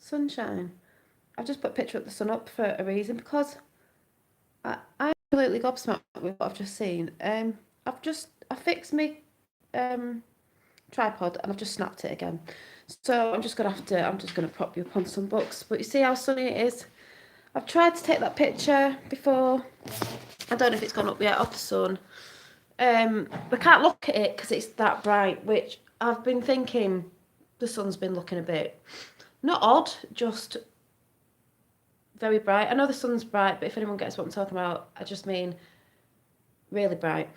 sunshine. I've just put a picture of the sun up for a reason because I'm completely gobsmacked with what I've just seen. I fixed my tripod and I've just snapped it again. So I'm just gonna prop you up on some books. But you see how sunny it is? I've tried to take that picture before. I don't know if it's gone up yet of the sun. We can't look at it because it's that bright, which I've been thinking the sun's been looking a bit, not odd, just very bright. I know the sun's bright, but if anyone gets what I'm talking about, I just mean really bright.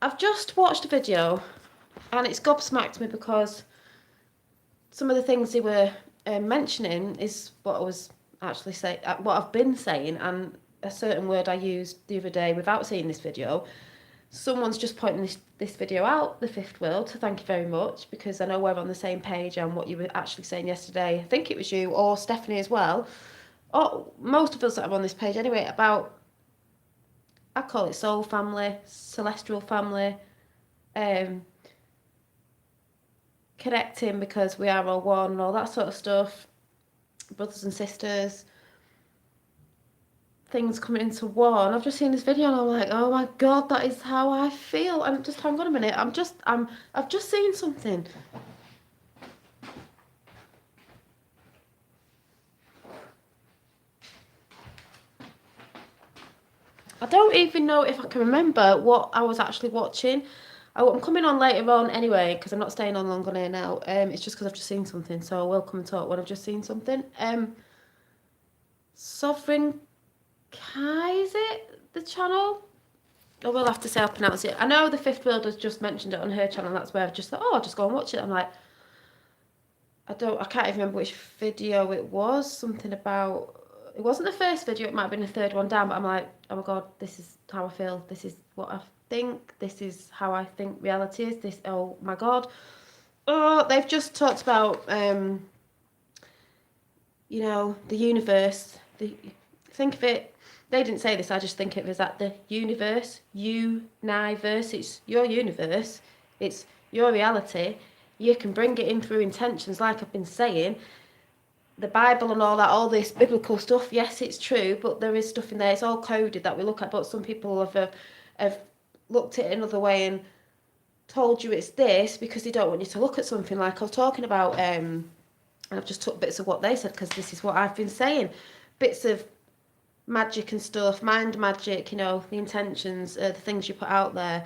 I've just watched a video and it's gobsmacked me because some of the things they were mentioning is what I was actually saying, what I've been saying, and a certain word I used the other day without seeing this video. Someone's just pointing this video out, The Fifth World, so thank you very much, because I know we're on the same page and what you were actually saying yesterday. I think it was you or Stephanie as well. Oh, most of us that are on this page anyway, about, I call it soul family, celestial family, connecting because we are all one and all that sort of stuff, brothers and sisters, things coming into one. I've just seen this video and I'm like, oh my god, that is how I feel. And just hang on a minute, I've just seen something. I don't even know if I can remember what I was actually watching. I'm coming on later on anyway because I'm not staying on long on here now. It's just because I've just seen something, so I will come and talk when I've just seen something. Sovereign Kai, is it the channel? I will have to say I'll pronounce it. I know the Fifth World has just mentioned it on her channel. That's where I've just thought, oh, I'll just go and watch it. I'm like, I can't even remember which video it was. Something about, it wasn't the first video. It might have been the third one down. But I'm like, oh my god, this is how I feel. This is what I think. This is how I think reality is. This, oh my god. Oh, they've just talked about, you know, the universe. Think of it. They didn't say this. I just think it was at the universe, universe. It's your universe. It's your reality. You can bring it in through intentions, like I've been saying. The Bible and all that, all this biblical stuff. Yes, it's true, but there is stuff in there. It's all coded that we look at. But some people have looked at it another way and told you it's this because they don't want you to look at something. Like I was talking about. I've just took bits of what they said because this is what I've been saying. Bits of magic and stuff, mind magic, you know, the intentions, the things you put out there,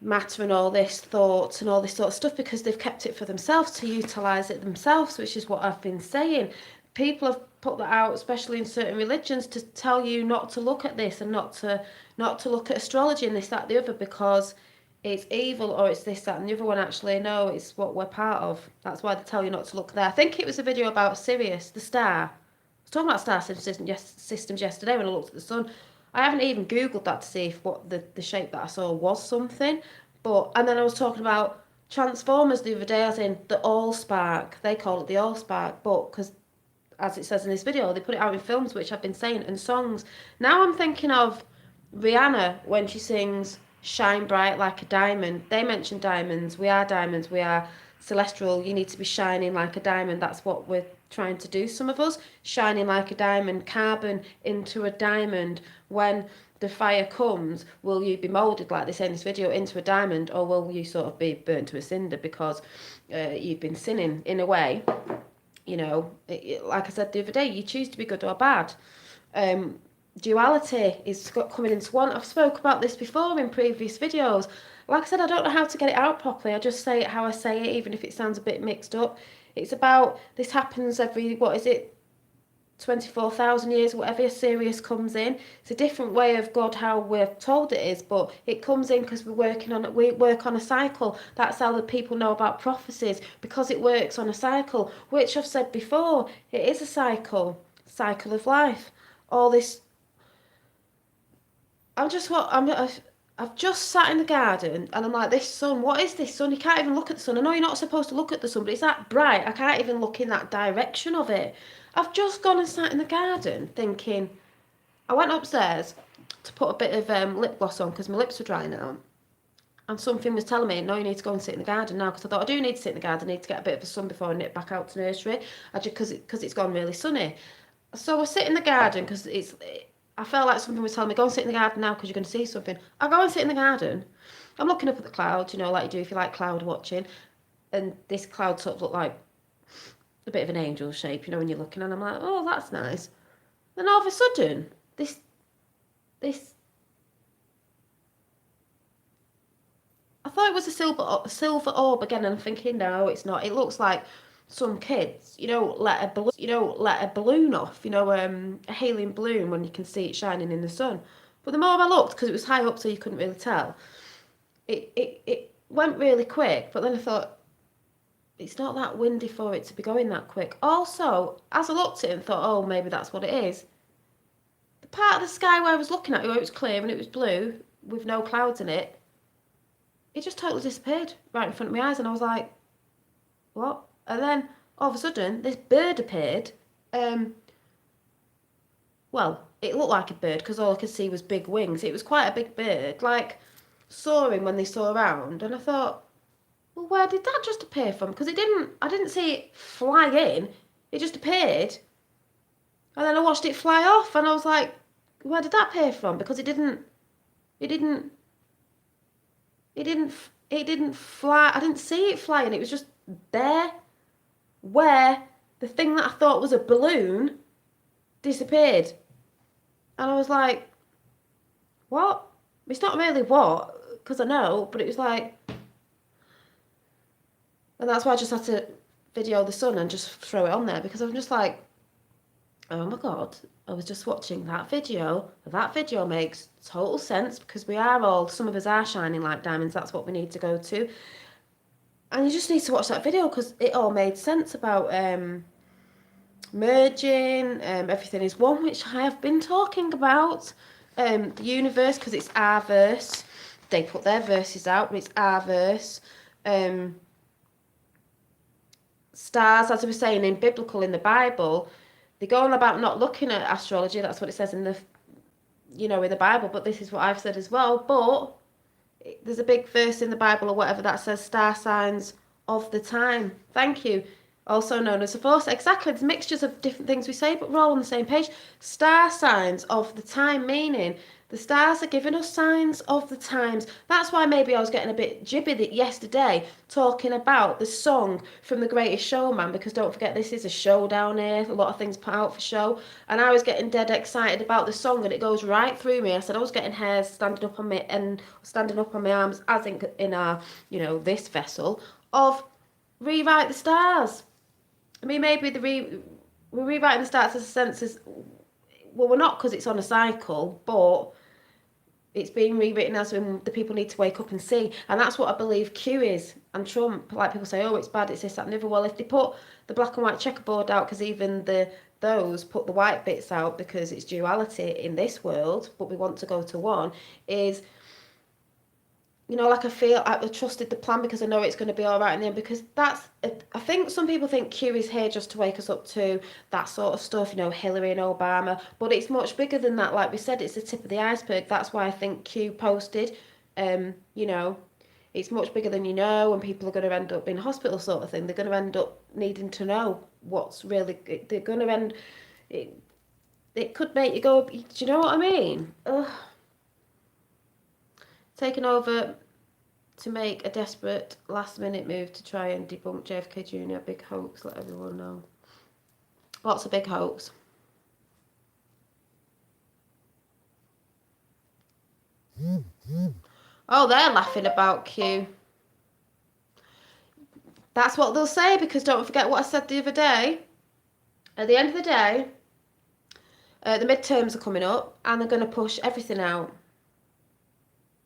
matter and all this, thoughts and all this sort of stuff, because they've kept it for themselves to utilise it themselves, which is what I've been saying. People have put that out, especially in certain religions, to tell you not to look at this and not to look at astrology and this, that, the other, because it's evil or it's this, that, and the other one. Actually, no, it's what we're part of. That's why they tell you not to look there. I think it was a video about Sirius, the star. I was talking about star systems yesterday when I looked at the sun. I haven't even Googled that to see if what the shape that I saw was something. But, and then I was talking about Transformers the other day, as in the Allspark. They call it the Allspark, but because, as it says in this video, they put it out in films, which I've been saying, and songs. Now I'm thinking of Rihanna when she sings Shine Bright Like a Diamond. They mention diamonds. We are celestial. You need to be shining like a diamond. That's what we're trying to do, some of us. Shining like a diamond, carbon into a diamond. When the fire comes, will you be moulded, like they say in this video, into a diamond, or will you sort of be burnt to a cinder because you've been sinning in a way? You know, like I said the other day, you choose to be good or bad. Duality is coming into one. I've spoke about this before in previous videos. Like I said, I don't know how to get it out properly. I just say it how I say it, even if it sounds a bit mixed up. It's about, this happens every, what is it, 24,000 years, whatever Sirius comes in. It's a different way of God, how we're told it is, but it comes in because we work on a cycle. That's how the people know about prophecies, because it works on a cycle, which I've said before. It is a cycle of life. All this, I've just sat in the garden and I'm like, this sun, what is this sun? You can't even look at the sun. I know you're not supposed to look at the sun, but it's that bright. I can't even look in that direction of it. I've just gone and sat in the garden thinking, I went upstairs to put a bit of lip gloss on because my lips were drying out. and something was telling me, no, you need to go and sit in the garden now, because I thought I do need to sit in the garden, I need to get a bit of the sun before I nip back out to nursery, because it's gone really sunny. So I sit in the garden because I felt like something was telling me, go and sit in the garden now because you're going to see something. I go and sit in the garden. I'm looking up at the clouds, like you do if you like cloud watching. And this cloud sort of looked like a bit of an angel shape, when you're looking, and I'm like, oh, that's nice. Then all of a sudden, this I thought it was a silver orb again, and I'm thinking, no, it's not. It looks like some kids, let a balloon off, a helium balloon when you can see it shining in the sun. But the more I looked, because it was high up, so you couldn't really tell, it went really quick. But then I thought, it's not that windy for it to be going that quick. Also, as I looked at it and thought, oh, maybe that's what it is, the part of the sky where I was looking at, where it was clear and it was blue with no clouds in it, it just totally disappeared right in front of my eyes, and I was like, what? And then all of a sudden, this bird appeared. Well, it looked like a bird because all I could see was big wings. It was quite a big bird, like soaring when they saw around. And I thought, well, where did that just appear from? Because I didn't see it fly in. It just appeared. And then I watched it fly off, and I was like, where did that appear from? Because it didn't fly. I didn't see it flying. It was just there, where the thing that I thought was a balloon disappeared. And I was like, what? It's not really what, because I know, but it was like, and that's why I just had to video the sun and just throw it on there, because I'm just like, oh my god, I was just watching that video. That video makes total sense, because some of us are shining like diamonds. That's what we need to go to. And you just need to watch that video, because it all made sense about merging, everything is one, which I have been talking about. The universe, because it's our verse. They put their verses out, but it's our verse. Stars, as I was saying, in the Bible, they go on about not looking at astrology. That's what it says in the Bible, but this is what I've said as well. But there's a big verse in the Bible or whatever that says star signs of the time. Thank you. Also known as the force. Exactly. There's mixtures of different things we say, but we're all on the same page. Star signs of the time, meaning the stars are giving us signs of the times. That's why maybe I was getting a bit jibby yesterday talking about the song from The Greatest Showman, because don't forget, this is a show down here. A lot of things put out for show. And I was getting dead excited about the song, and it goes right through me. I said I was getting hairs standing up on my arms, as in our, this vessel, of rewrite the stars. I mean, maybe we're rewriting the stars as a sense as, well, we're not, because it's on a cycle, but it's being rewritten as when the people need to wake up and see. And that's what I believe Q is. And Trump, like people say, oh, it's bad, it's this, that, and the other. Well, if they put the black and white checkerboard out, because even those put the white bits out because it's duality in this world, but we want to go to one, is, like I trusted the plan, because I know it's going to be all right in the end, because I think some people think Q is here just to wake us up to that sort of stuff, Hillary and Obama, but it's much bigger than that. Like we said, it's the tip of the iceberg. That's why I think Q posted, it's much bigger than and people are going to end up in hospital sort of thing. They're going to end up needing to know what's really, they're going to end, it could make you go, do you know what I mean? Ugh. Taken over to make a desperate last-minute move to try and debunk JFK Jr. Big hoax, let everyone know. Lots of big hoax. Oh, they're laughing about Q. That's what they'll say, because don't forget what I said the other day. At the end of the day, the midterms are coming up, and they're going to push everything out.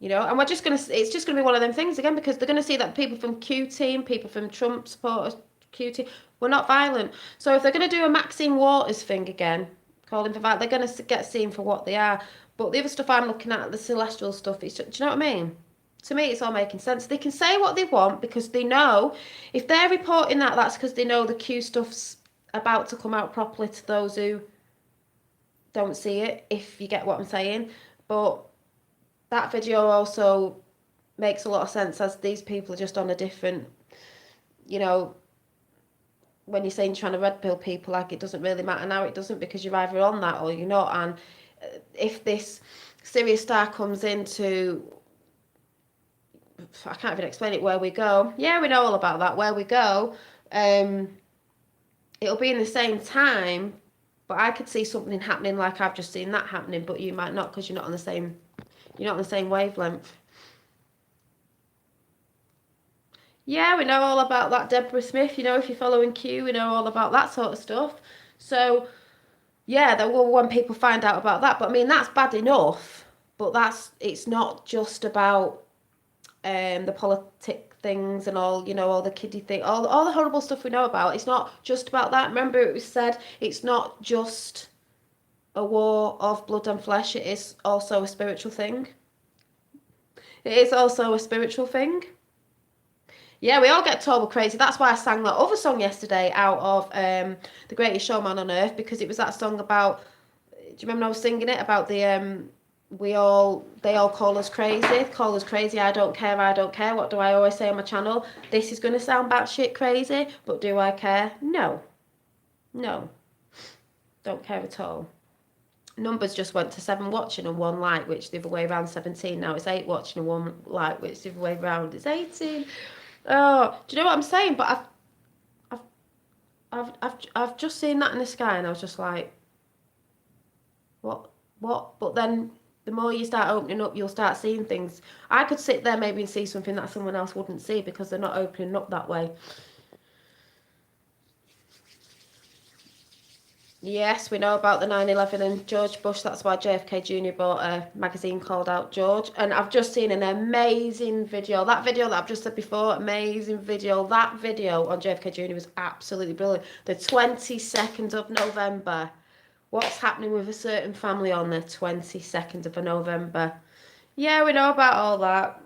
And it's just going to be one of them things again, because they're going to see that people from Q team, people from Trump supporters, Q team, we're not violent. So if they're going to do a Maxine Waters thing again, calling for violence, they're going to get seen for what they are. But the other stuff I'm looking at, the celestial stuff, do you know what I mean? To me, it's all making sense. They can say what they want, because they know if they're reporting that's because they know the Q stuff's about to come out properly to those who don't see it, if you get what I'm saying. But that video also makes a lot of sense, as these people are just on a different, you know, when you're saying trying to red pill people, like, it doesn't really matter now. It doesn't, because you're either on that or you're not. And if this Sirius star comes into, I can't even explain it, where we go. Yeah, we know all about that. Where we go, it'll be in the same time, but I could see something happening like I've just seen that happening, but you might not, because you're not on the same wavelength. Yeah, we know all about that, Deborah Smith. You know, if you're following Q, we know all about that sort of stuff. So, yeah, there will, when people find out about that. But I mean, that's bad enough. But it's not just about the politic things and all, you know, all the kiddie thing, all the horrible stuff we know about. It's not just about that. Remember, it was said it's not just a war of blood and flesh. It is also a spiritual thing. It is also a spiritual thing. Yeah, we all get told we're crazy. That's why I sang that other song yesterday out of The Greatest Showman on Earth, because it was that song about, do you remember when I was singing it about the they all call us crazy, I don't care, what do I always say on my channel? This is going to sound batshit crazy, but do I care? No, don't care at all. Numbers just went to 7 watching and 1 like, which the other way around 17. Now it's 8 watching and 1 like, which the other way around is 18. Oh, do you know what I'm saying? But I've just seen that in the sky, and I was just like, what? But then the more you start opening up, you'll start seeing things. I could sit there maybe and see something that someone else wouldn't see, because they're not opening up that way. Yes, we know about the 9/11 and George Bush. That's why JFK Jr. bought a magazine called Out George. And I've just seen an amazing video. That video that I've just said before, amazing video. That video on JFK Jr. was absolutely brilliant. The 22nd of November. What's happening with a certain family on the 22nd of November? Yeah, we know about all that.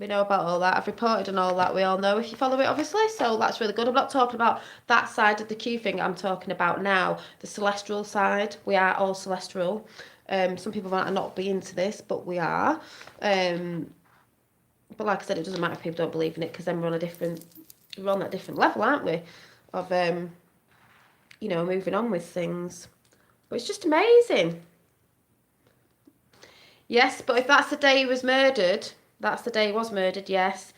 I've reported on all that. We all know if you follow it, obviously. So that's really good. I'm not talking about that side of the Q thing. I'm talking about now the celestial side. We are all celestial. Some people might not be into this, but we are. But like I said, it doesn't matter if people don't believe in it, because then we're on that different level, aren't we? Of you know, moving on with things. But it's just amazing. Yes, but if that's the day he was murdered. That's the day he was murdered, yes.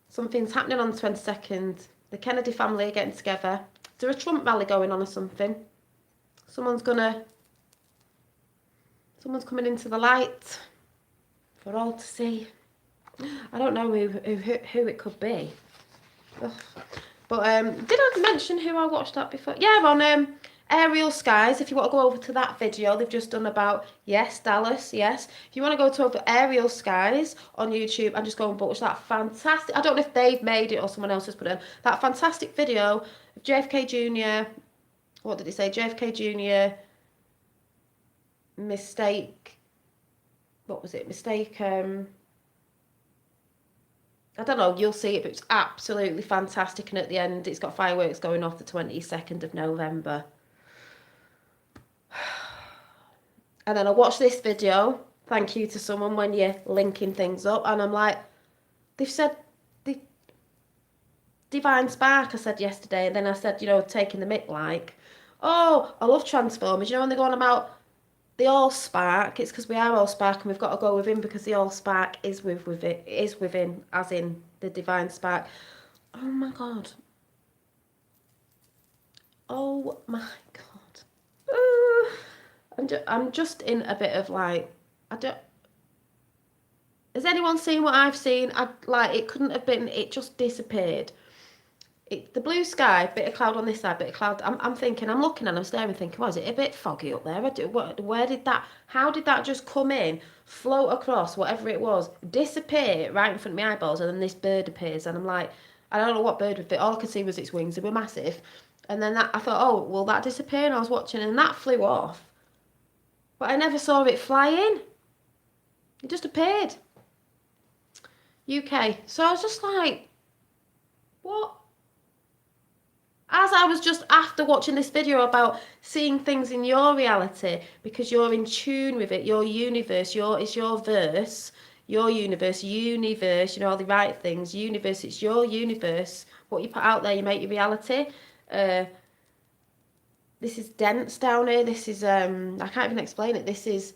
Something's happening on the 22nd. The Kennedy family are getting together. Is there a Trump rally going on or something? Someone's coming into the light for all to see. I don't know who it could be. Ugh. But did I mention who I watched that before? Yeah, on Aerial Skies. If you want to go over to that video they've just done about, yes, Dallas, yes. If you want to go to over Aerial Skies on YouTube and just go and watch that fantastic, I don't know if they've made it or someone else has put it in, that fantastic video of JFK Jr. What did he say? JFK Jr. What was it? I don't know, you'll see it, but it's absolutely fantastic. And at the end, it's got fireworks going off the 22nd of November. And then I watched this video, thank you to someone when you're linking things up, and I'm like, they've said the Divine Spark, I said yesterday, and then I said, you know, taking the mick, like, oh, I love Transformers, you know, when they're going about the All Spark, it's because we are All Spark and we've got to go within, because the All Spark is within, as in the Divine Spark. Oh my God. Oh my God. I'm just in a bit of like, has anyone seen what I've seen? It couldn't have been, it just disappeared. The blue sky, bit of cloud on this side, bit of cloud. I'm thinking, I'm looking and I'm staring, thinking, was it a bit foggy up there? How did that just come in, float across, whatever it was, disappear right in front of my eyeballs, and then this bird appears, and I'm like, I don't know what bird with it. All I could see was its wings. They were massive. And then I thought, oh, will that disappear? And I was watching, and that flew off. But I never saw it flying. It just appeared. UK. So I was just like, what? As I was just after watching this video about seeing things in your reality, because you're in tune with it, your universe, it's your verse, your universe, you know, all the right things, universe, it's your universe. What you put out there, you make your reality. This is dense down here. This is, I can't even explain it. This is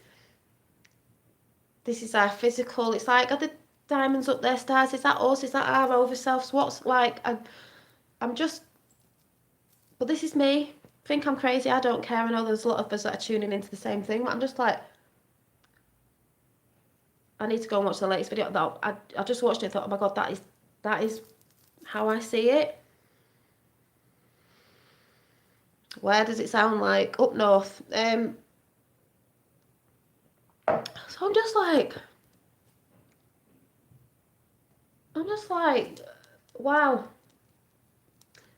our physical. It's like, are the diamonds up there, stars? Is that us? Is that our over selves? What's like, I'm just, but this is me. Think I'm crazy, I don't care. I know there's a lot of us that are tuning into the same thing, but I'm just like, I need to go and watch the latest video. I just watched it and thought, oh my god, that is how I see it. Where does it sound like? Up north. So I'm just like, wow.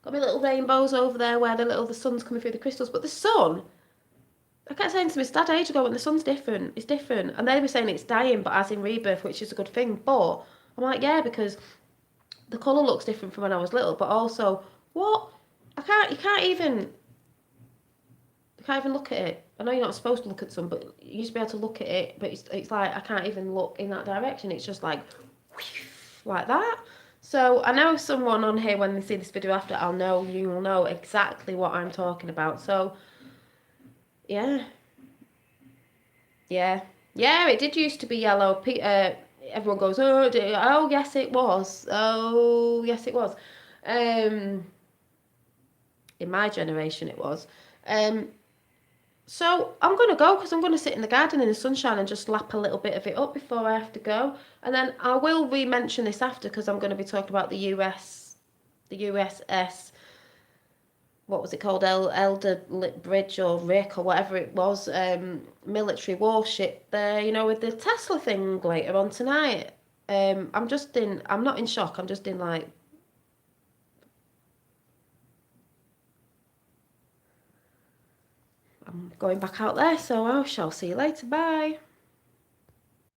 Got my little rainbows over there where the sun's coming through the crystals, but the sun, I kept saying to my dad age ago, when the sun's different, it's different. And they were saying it's dying, but as in rebirth, which is a good thing. But I'm like, yeah, because the colour looks different from when I was little, but also, what? You can't even look at it. I know you're not supposed to look at some, but you used to be able to look at it, but it's like, I can't even look in that direction. It's just like that. So I know someone on here, when they see this video after, you will know exactly what I'm talking about. So yeah, it did used to be yellow. Everyone goes, oh yes it was, oh yes it was. In my generation it was. So I'm going to go, because I'm going to sit in the garden in the sunshine and just lap a little bit of it up before I have to go. And then I will re-mention this after, because I'm going to be talking about the USS, what was it called, Elder Bridge or Rick or whatever it was, military warship there, you know, with the Tesla thing later on tonight. I'm not in shock, I'm just in like, I'm going back out there, so I shall see you later, bye.